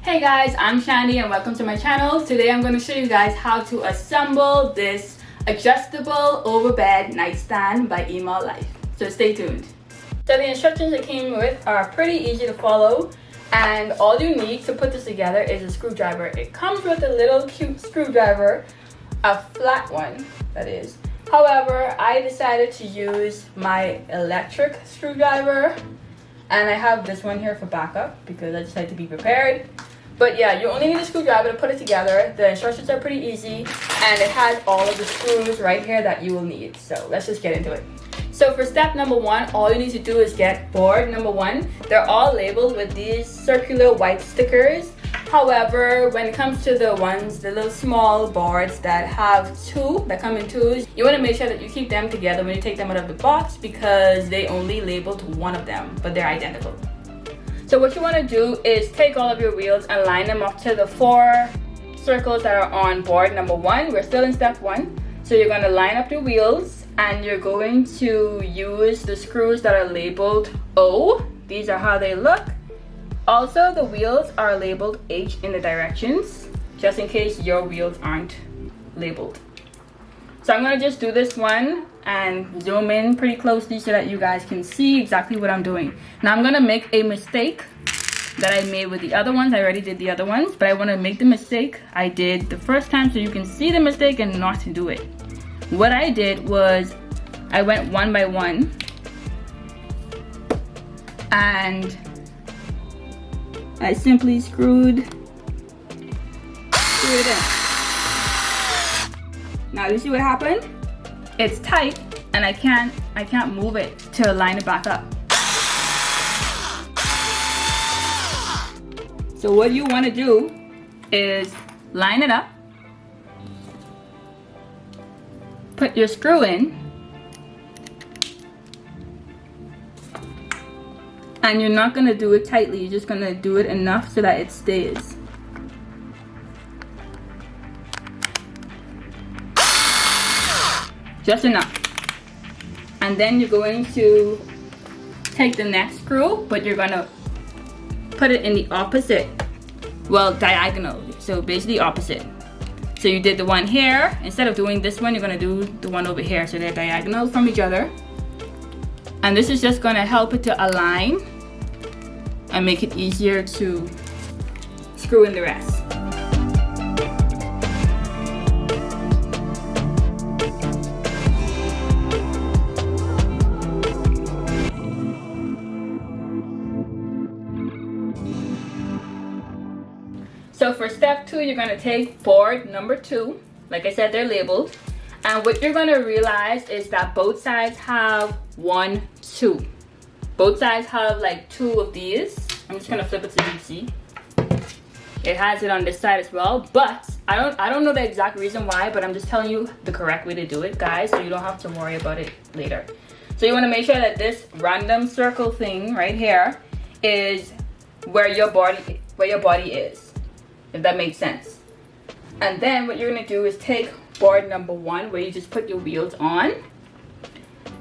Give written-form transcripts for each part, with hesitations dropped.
Hey guys, I'm Shannie and welcome to my channel. Today I'm going to show you guys how to assemble this adjustable overbed nightstand by Emall. So stay tuned. So the instructions it came with are pretty easy to follow, and all you need to put this together is a screwdriver. It comes with a little cute screwdriver, a flat one that is. However, I decided to use my electric screwdriver, and I have this one here for backup because I decided to be prepared. But yeah, you only need a screwdriver to put it together. The instructions are pretty easy, and it has all of the screws right here that you will need. So let's just get into it. So for step number one, all you need to do is get board number one. They're all labeled with these circular white stickers. However, when it comes to the little small boards that come in twos, you want to make sure that you keep them together when you take them out of the box because they only labeled one of them, but they're identical. So what you want to do is take all of your wheels and line them up to the 4 circles that are on board number one. We're still in step one. So you're going to line up your wheels and you're going to use the screws that are labeled O. These are how they look. Also, the wheels are labeled H in the directions, just in case your wheels aren't labeled. So I'm going to just do this one and zoom in pretty closely so that you guys can see exactly what I'm doing. Now I'm going to make a mistake that I made with the other ones. I already did the other ones, but I want to make the mistake I did the first time so you can see the mistake and not to do it. What I did was I went one by one and I simply screwed it in. Now you see what happened? It's tight and I can't move it to line it back up. So what you want to do is line it up, put your screw in, and you're not going to do it tightly, you're just going to do it enough so that it stays. Just enough. And then you're going to take the next screw, but you're going to put it in the opposite, well, diagonal, so basically opposite. So you did the one here, instead of doing this one, you're going to do the one over here, so they're diagonal from each other. And this is just going to help it to align and make it easier to screw in the rest. So for step two, you're going to take board number 2. Like I said, they're labeled. And what you're going to realize is that both sides have 1, 2. Both sides have like 2 of these. I'm just going to flip it so you can see. It has it on this side as well. But I don't know the exact reason why, but I'm just telling you the correct way to do it, guys, so you don't have to worry about it later. So you want to make sure that this random circle thing right here is where your body is. If that makes sense. And then what you're going to do is take board number 1 where you just put your wheels on,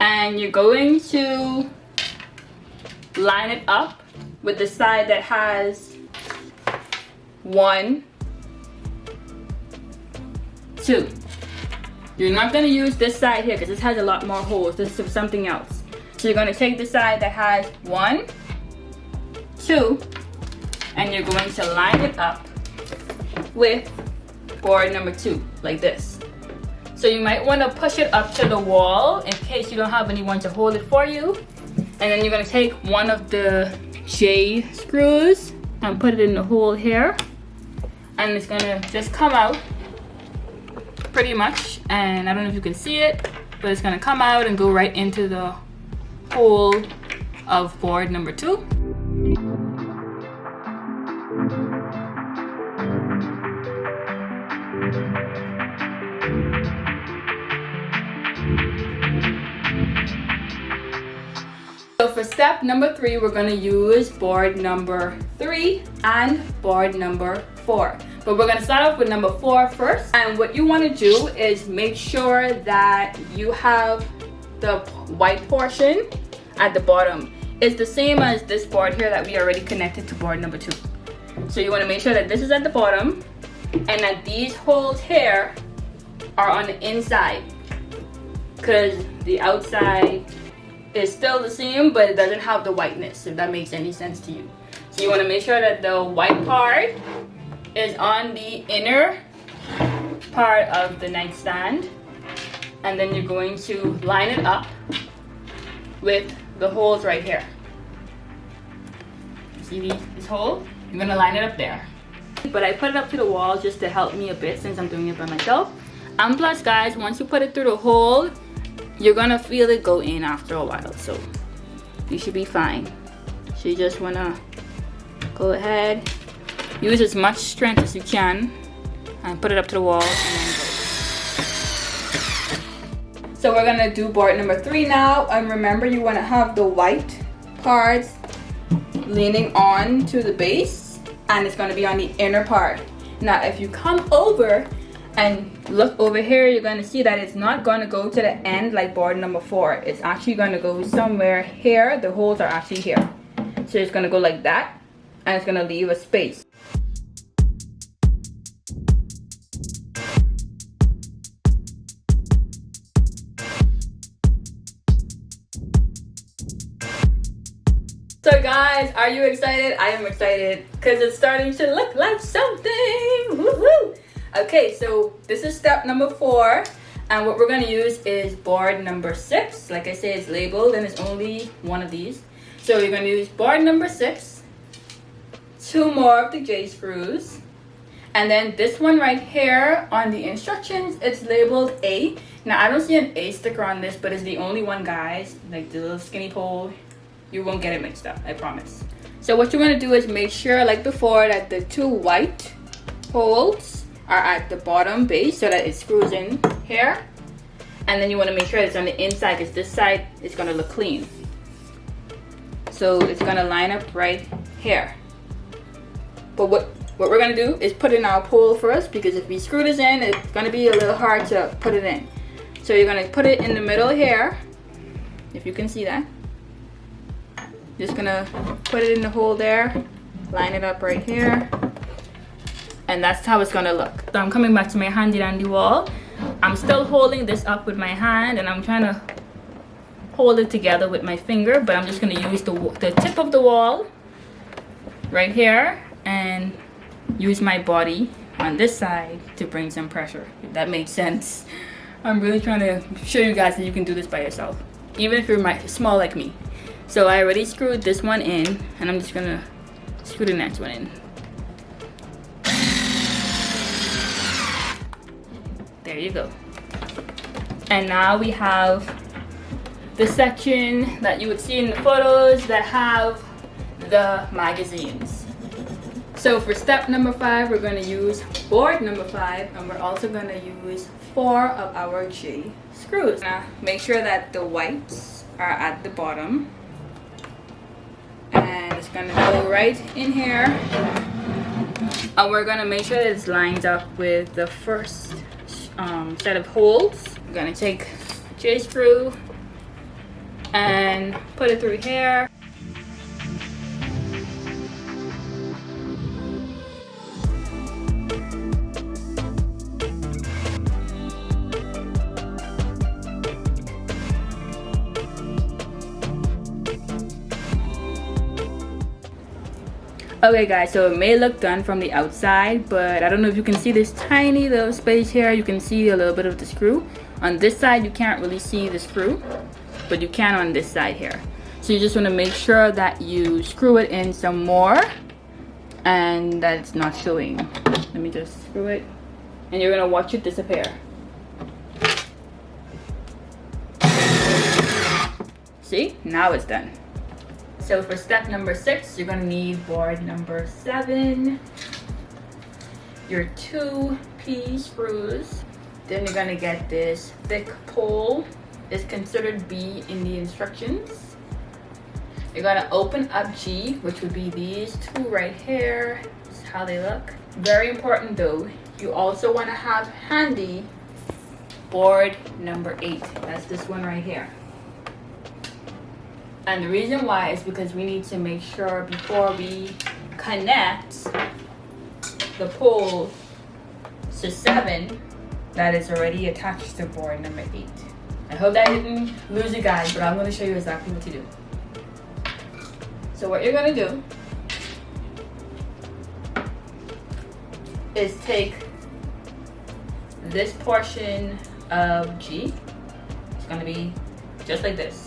and you're going to line it up with the side that has 1, 2. You're not going to use this side here because this has a lot more holes. This is something else. So you're going to take the side that has 1, 2, and you're going to line it up with board number 2 like this. So you might want to push it up to the wall in case you don't have anyone to hold it for you. And then you're going to take one of the J screws and put it in the hole here, and it's going to just come out pretty much, and I don't know if you can see it, but it's going to come out and go right into the hole of board number 2. So for step number 3, we're going to use board number 3 and board number 4. But we're going to start off with number 4 first. And what you want to do is make sure that you have the white portion at the bottom. It's the same as this board here that we already connected to board number 2. So you want to make sure that this is at the bottom and that these holes here are on the inside, because the outside is still the same but it doesn't have the whiteness, if that makes any sense to you. So you want to make sure that the white part is on the inner part of the nightstand, and then you're going to line it up with the holes right here. See this hole? You're going to line it up there. But I put it up to the wall just to help me a bit since I'm doing it by myself. And plus guys, once you put it through the hole, you're gonna feel it go in after a while, so you should be fine. So you just wanna go ahead, use as much strength as you can and put it up to the wall and then go. So we're gonna do board number 3 now, and remember you wanna have the white parts leaning on to the base, and it's gonna be on the inner part. Now if you come over and look over here, you're going to see that it's not going to go to the end like board number 4. It's actually going to go somewhere here. The holes are actually here. So it's going to go like that, and it's going to leave a space. So guys, are you excited? I am excited because it's starting to look like something. Woo-hoo! Okay, so this is step number 4, and what we're going to use is board number 6. Like I say, it's labeled and it's only one of these. So we're going to use board number 6, 2 more of the J screws, and then this one right here on the instructions, it's labeled A. Now I don't see an A sticker on this, but it's the only one, guys. Like the little skinny pole, you won't get it mixed up, I promise. So what you want to do is make sure, like before, that the 2 white holes are at the bottom base so that it screws in here, and then you want to make sure it's on the inside because this side is going to look clean. So it's going to line up right here. But what we're going to do is put in our pole first, because if we screw this in, it's going to be a little hard to put it in. So you're going to put it in the middle here, if you can see that. Just going to put it in the hole there, line it up right here, and that's how it's gonna look. So I'm coming back to my handy dandy wall. I'm still holding this up with my hand, and I'm trying to hold it together with my finger, but I'm just gonna use the tip of the wall right here and use my body on this side to bring some pressure, if that makes sense. I'm really trying to show you guys that you can do this by yourself, even if you're small like me. So I already screwed this one in, and I'm just gonna screw the next one in. There you go. And now we have the section that you would see in the photos that have the magazines. So for step number 5, we're going to use board number 5, and we're also going to use 4 of our J screws. Now make sure that the whites are at the bottom, and it's going to go right in here, and we're going to make sure that it's lined up with the first set of holes. I'm gonna take a J screw and put it through here. Okay guys, so it may look done from the outside, but I don't know if you can see this tiny little space here. You can see a little bit of the screw. On this side you can't really see the screw, but you can on this side here. So you just want to make sure that you screw it in some more and that it's not showing. Let me just screw it, and you're going to watch it disappear. See, now it's done. So for step number 6, you're going to need board number 7, your 2 P screws. Then you're going to get this thick pole. It's considered B in the instructions. You're going to open up G, which would be these 2 right here. This is how they look. Very important though, you also want to have handy board number 8. That's this one right here. And the reason why is because we need to make sure before we connect the pole to 7 that it's already attached to board number 8. I hope that I didn't lose you guys, but I'm going to show you exactly what to do. So what you're going to do is take this portion of G. It's going to be just like this.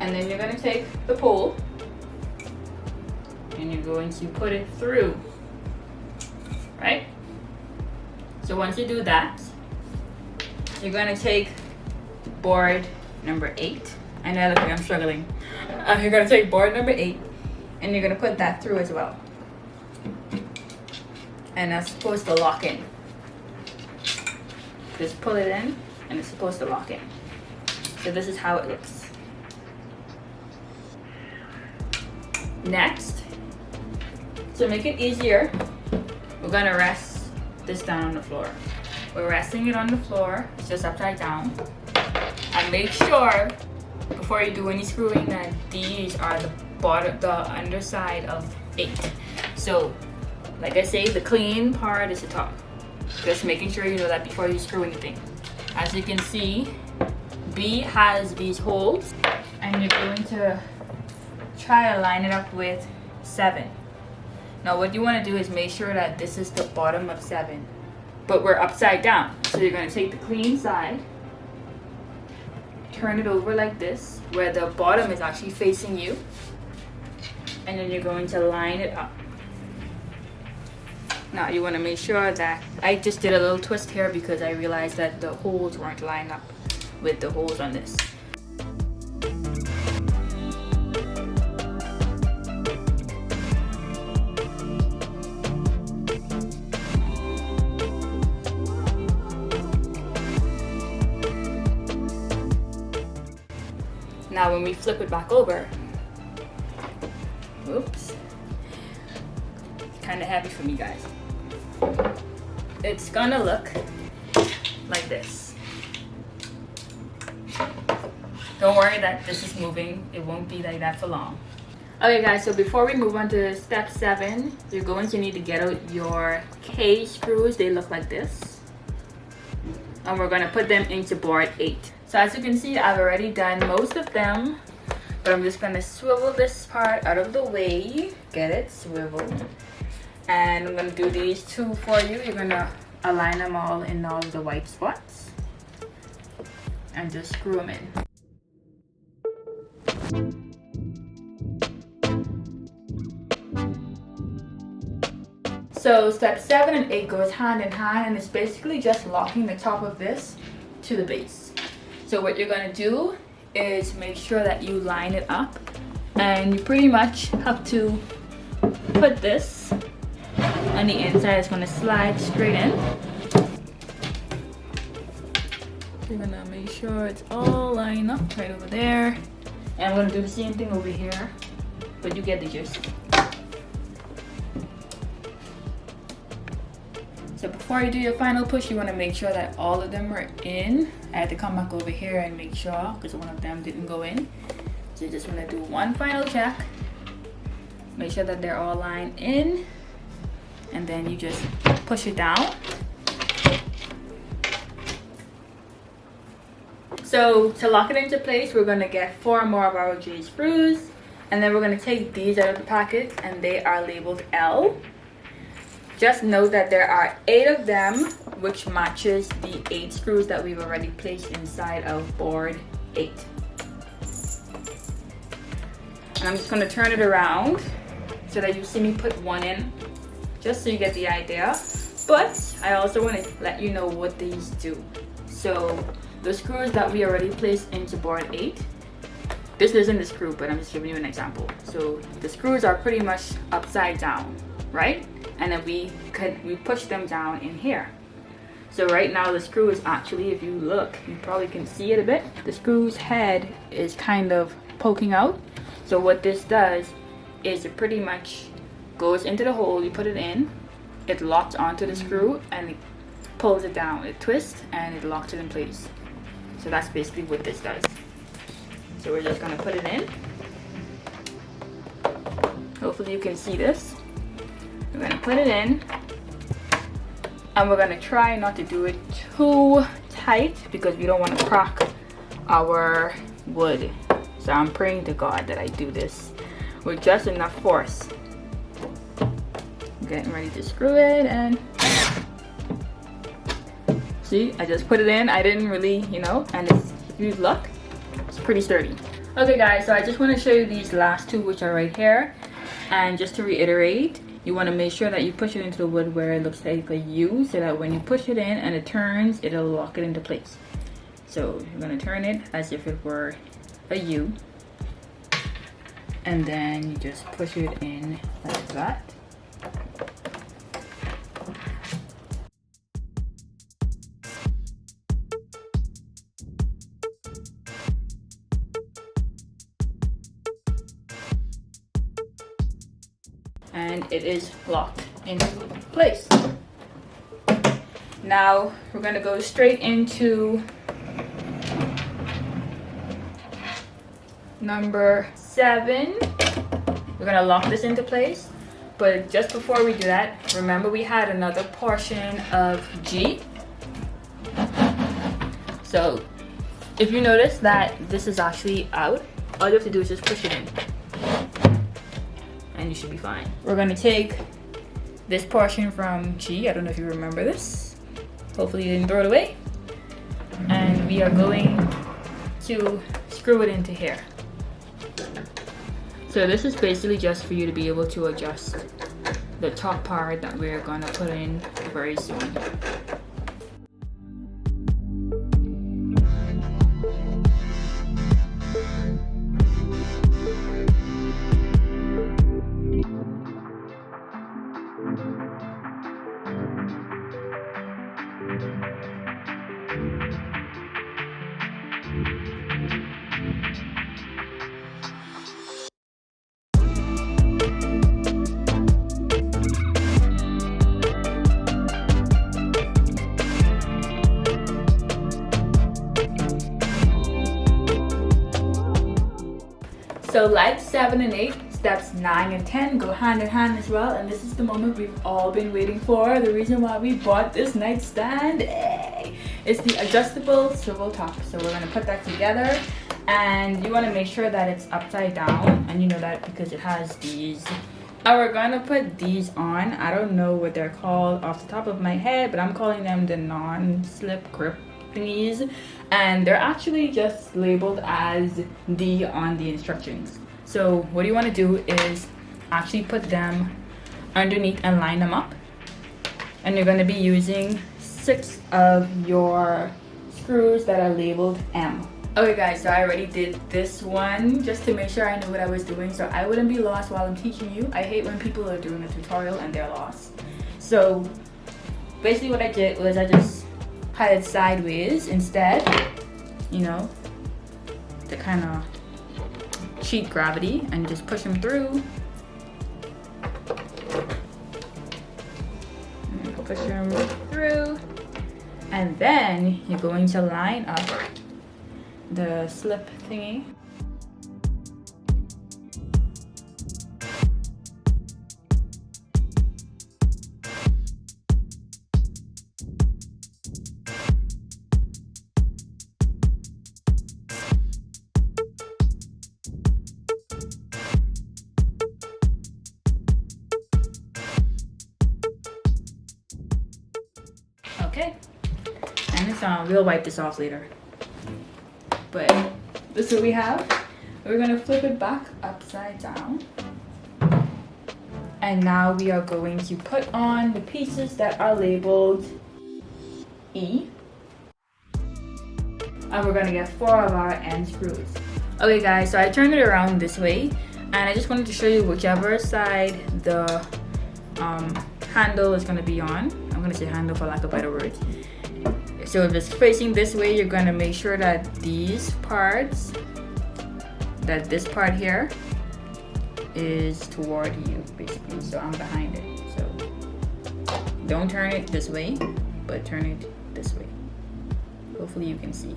And then you're going to take the pole and you're going to put it through, right? So once you do that, you're going to take board number 8. I know, look, I'm struggling. You're going to take board number 8 and you're going to put that through as well. And that's supposed to lock in. Just pull it in and it's supposed to lock in. So this is how it looks. Next, to make it easier, we're going to rest this down on the floor. We're resting it on the floor, it's just upside down. And make sure before you do any screwing that these are the bottom, the underside of 8. So like I say, the clean part is the top. Just making sure you know that before you screw anything. As you can see, B has these holes and you're going to try to line it up with 7. Now what you want to do is make sure that this is the bottom of 7, but we're upside down. So you're going to take the clean side, turn it over like this, where the bottom is actually facing you, and then you're going to line it up. Now you want to make sure that, I just did a little twist here because I realized that the holes weren't lined up with the holes on this. Now when we flip it back over, oops, it's kind of heavy for me guys. It's gonna look like this. Don't worry that this is moving, it won't be like that for long. Okay guys, so before we move on to step 7, you're going to need to get out your K screws. They look like this. And we're gonna put them into board 8. So as you can see, I've already done most of them, but I'm just gonna swivel this part out of the way. Get it? Swivel. And I'm gonna do these 2 for you. You're gonna align them all in all of the white spots and just screw them in. So step 7 and 8 goes hand in hand, and it's basically just locking the top of this to the base. So what you're gonna do is make sure that you line it up, and you pretty much have to put this on the inside. It's gonna slide straight in. You're gonna make sure it's all lined up right over there. And I'm gonna do the same thing over here, but you get the gist. So before you do your final push, you want to make sure that all of them are in. I had to come back over here and make sure because one of them didn't go in. So you just want to do one final check. Make sure that they're all lined in. And then you just push it down. So to lock it into place, we're going to get 4 more of our J screws. And then we're going to take these out of the packet, and they are labeled L. Just note that there are 8 of them, which matches the 8 screws that we've already placed inside of board 8. And I'm just going to turn it around so that you see me put 1 in, just so you get the idea. But I also want to let you know what these do. So the screws that we already placed into board 8, this isn't the screw, but I'm just giving you an example. So the screws are pretty much upside down, right? And then we push them down in here. So right now the screw is actually, if you look, you probably can see it a bit. The screw's head is kind of poking out. So what this does is it pretty much goes into the hole, you put it in, it locks onto the screw and it pulls it down. It twists and it locks it in place. So that's basically what this does. So we're just gonna put it in. Hopefully you can see this. We're gonna put it in, and we're gonna try not to do it too tight because we don't want to crack our wood. So I'm praying to God that I do this with just enough force. Getting ready to screw it, and see, I just put it in. I didn't really, and it's, if you look, it's pretty sturdy. Okay guys, so I just want to show you these last two, which are right here. And just to reiterate, you want to make sure that you push it into the wood where it looks like a U, so that when you push it in and it turns, it'll lock it into place. So you're going to turn it as if it were a U, and then you just push it in like that. And it is locked into place. Now we're gonna go straight into number 7. We're gonna lock this into place, but just before we do that, remember we had another portion of G. So if you notice that this is actually out, all you have to do is just push it in, and you should be fine. We're gonna take this portion from G. I don't know if you remember this. Hopefully you didn't throw it away. And we are going to screw it into here. So this is basically just for you to be able to adjust the top part that we're gonna put in very soon. So like 7 and 8, steps 9 and 10 go hand in hand as well, and this is the moment we've all been waiting for. The reason why we bought this nightstand is the adjustable swivel top. So we're going to put that together, and you want to make sure that it's upside down, and you know that because it has these. And we're going to put these on. I don't know what they're called off the top of my head, but I'm calling them the non-slip grip thingies, and they're actually just labeled as D on the instructions. So what you want to do is actually put them underneath and line them up, and you're going to be using 6 of your screws that are labeled M. Okay guys, so I already did this one just to make sure I knew what I was doing, so I wouldn't be lost while I'm teaching you. I hate when people are doing a tutorial and they're lost. So basically what I did was I just had it sideways instead, to kind of cheat gravity, and just push them through. And push them through, and then you're going to line up the slip thingy. Okay, and it's on. We'll wipe this off later. But this is what we have. We're gonna flip it back upside down. And now we are going to put on the pieces that are labeled E. And we're gonna get 4 of our end screws. Okay guys, so I turned it around this way, and I just wanted to show you whichever side the handle is gonna be on. I'm gonna say handle for lack of better words. So if it's facing this way, you're gonna make sure that this part here is toward you, basically. So I'm behind it. So don't turn it this way, but turn it this way. Hopefully you can see.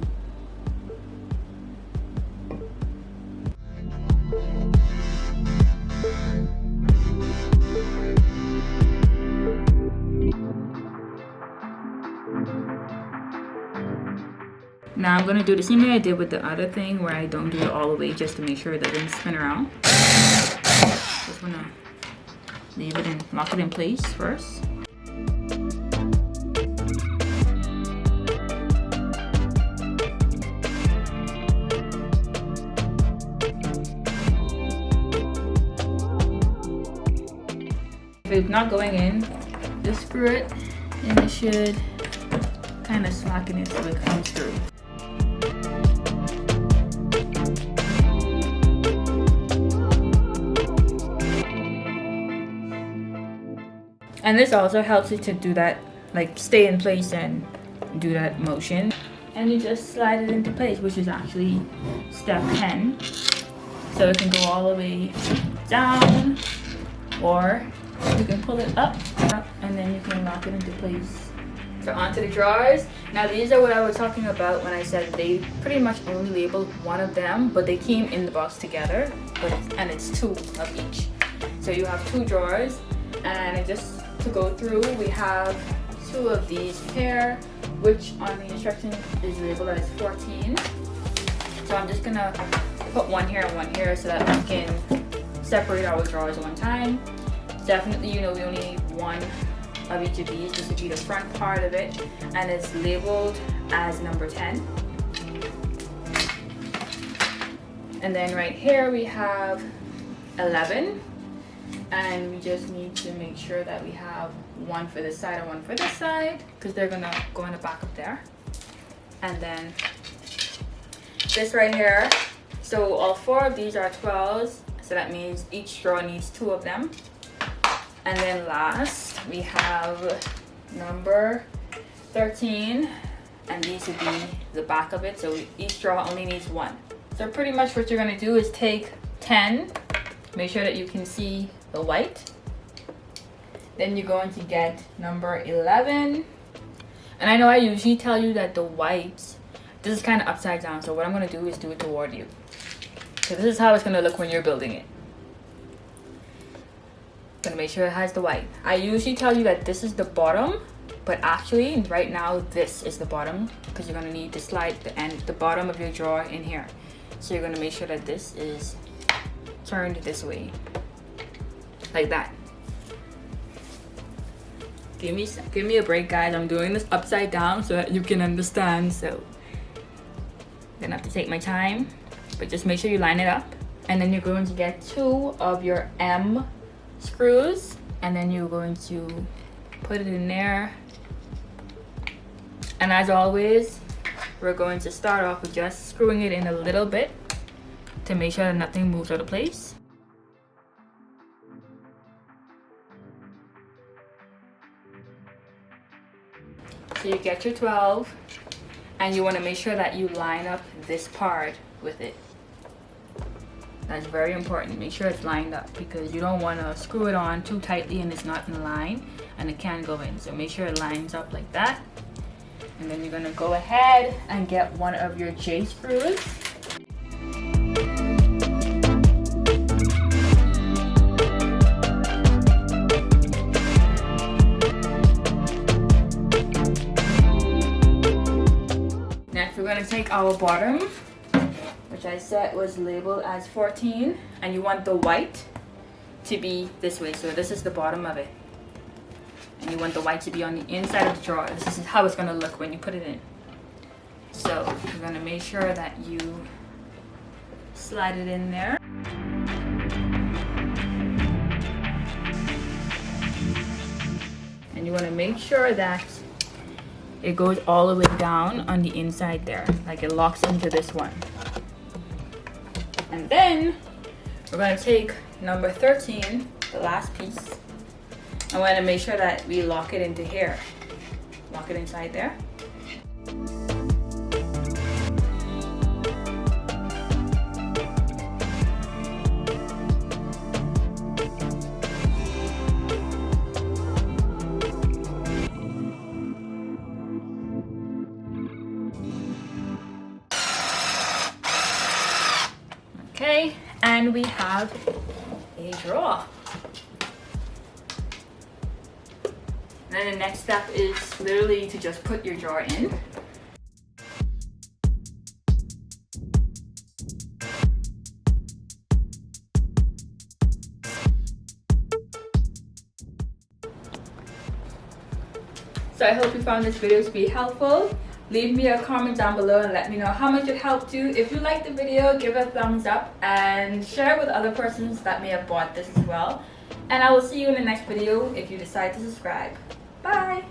Now I'm gonna do the same way I did with the other thing, where I don't do it all the way just to make sure it doesn't spin around. Just wanna leave it and lock it in place first. If it's not going in, just screw it and it should kind of slacken it so it comes through. And this also helps you to do that, like stay in place and do that motion. And you just slide it into place, which is actually step 10. So it can go all the way down, or you can pull it up, and then you can lock it into place. So onto the drawers. Now these are what I was talking about when I said they pretty much only labeled one of them, but they came in the box together, and it's 2 of each. So you have 2 drawers, and just to go through, we have 2 of these here, which on the instructions is labeled as 14. So I'm just gonna put one here and one here so that we can separate our drawers one time. Definitely, you know, we only need 1 of each of these. This would be the front part of it, and it's labeled as number 10. And then right here we have 11, and we just need to make sure that we have 1 for this side and 1 for this side, because they're gonna go in the back up there. And then this right here, so all 4 of these are 12s, so that means each drawer needs 2 of them. And then last we have number 13, and these would be the back of it, so each drawer only needs 1. So pretty much what you're gonna do is take 10, make sure that you can see the white. Then you're going to get number 11. And I know I usually tell you that the whites, this is kind of upside down, so what I'm gonna do is do it toward you. So this is how it's gonna look when you're building it. Gonna make sure it has the white. I usually tell you that this is the bottom, but actually right now this is the bottom, because you're gonna need to slide the bottom of your drawer in here. So you're gonna make sure that this is turned this way, like that. Give me a break, guys. I'm doing this upside down so that you can understand. So I'm gonna have to take my time, but just make sure you line it up. And then you're going to get 2 of your M screws, and then you're going to put it in there. And as always, we're going to start off with just screwing it in a little bit to make sure that nothing moves out of place. So you get your 12, and you want to make sure that you line up this part with it. That's very important. Make sure it's lined up, because you don't want to screw it on too tightly and it's not in line and it can't go in. So make sure it lines up like that. And then you're going to go ahead and get 1 of your J screws. Next we're going to take our bottom, which I said was labeled as 14, and you want the white to be this way. So this is the bottom of it, and you want the white to be on the inside of the drawer. This is how it's going to look when you put it in. So you're going to make sure that you slide it in there. And you want to make sure that it goes all the way down on the inside there, like it locks into this one. And then we're going to take number 13, the last piece. I want to make sure that we lock it into here. Lock it inside there. Okay, and we have a drawer. And then the next step is literally to just put your drawer in. So I hope you found this video to be helpful. Leave me a comment down below and let me know how much it helped you. If you liked the video, give it a thumbs up and share it with other persons that may have bought this as well. And I will see you in the next video if you decide to subscribe. Bye!